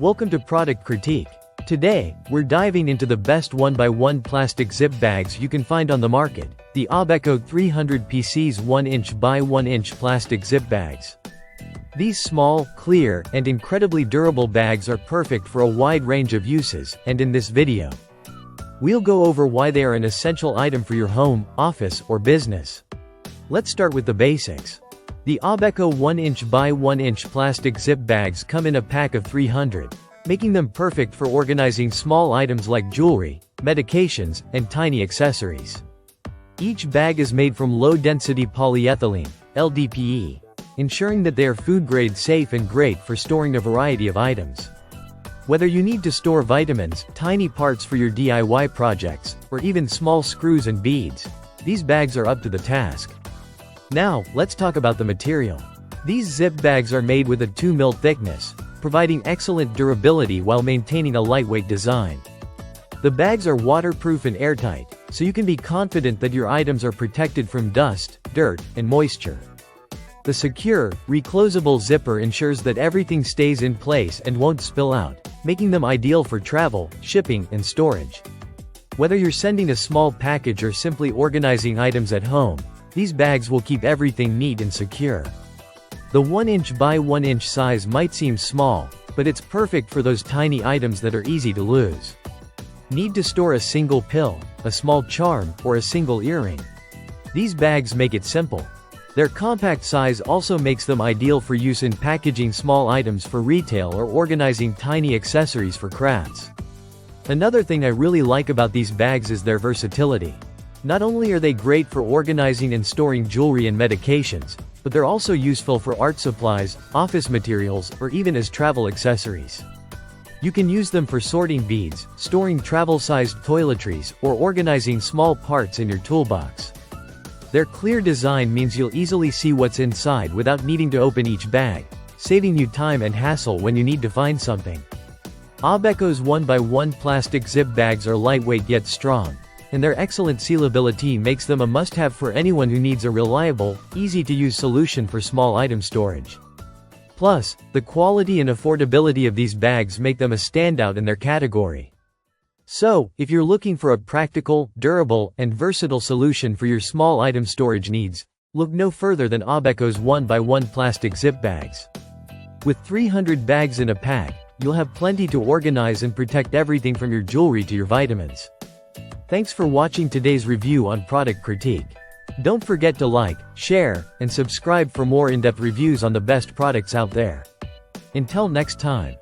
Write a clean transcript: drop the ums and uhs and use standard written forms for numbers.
Welcome to Product Critique. Today, we're diving into the best 1x1 plastic zip bags you can find on the market, the Aubeco 300 PC's 1" by 1" plastic zip bags. These small, clear, and incredibly durable bags are perfect for a wide range of uses, and in this video, we'll go over why they are an essential item for your home, office, or business. Let's start with the basics. The Aubeco 1" by 1" plastic zip bags come in a pack of 300, making them perfect for organizing small items like jewelry, medications, and tiny accessories. Each bag is made from low-density polyethylene, LDPE, ensuring that they are food-grade safe and great for storing a variety of items. Whether you need to store vitamins, tiny parts for your DIY projects, or even small screws and beads, these bags are up to the task. Now, let's talk about the material. These zip bags are made with a 2 mm thickness, providing excellent durability while maintaining a lightweight design. The bags are waterproof and airtight, so you can be confident that your items are protected from dust, dirt, and moisture. The secure, reclosable zipper ensures that everything stays in place and won't spill out, making them ideal for travel, shipping, and storage. Whether you're sending a small package or simply organizing items at home, these bags will keep everything neat and secure. The 1" by 1" size might seem small, but it's perfect for those tiny items that are easy to lose. Need to store a single pill, a small charm, or a single earring? These bags make it simple. Their compact size also makes them ideal for use in packaging small items for retail or organizing tiny accessories for crafts. Another thing I really like about these bags is their versatility. Not only are they great for organizing and storing jewelry and medications, but they're also useful for art supplies, office materials, or even as travel accessories. You can use them for sorting beads, storing travel-sized toiletries, or organizing small parts in your toolbox. Their clear design means you'll easily see what's inside without needing to open each bag, saving you time and hassle when you need to find something. Aubeco's 1x1 plastic zip bags are lightweight yet strong, and their excellent sealability makes them a must-have for anyone who needs a reliable, easy-to-use solution for small item storage. Plus, the quality and affordability of these bags make them a standout in their category. So, if you're looking for a practical, durable, and versatile solution for your small item storage needs, look no further than Aubeco's 1x1 plastic zip bags. With 300 bags in a pack, you'll have plenty to organize and protect everything from your jewelry to your vitamins. Thanks for watching today's review on Product Critique. Don't forget to like, share, and subscribe for more in-depth reviews on the best products out there. Until next time.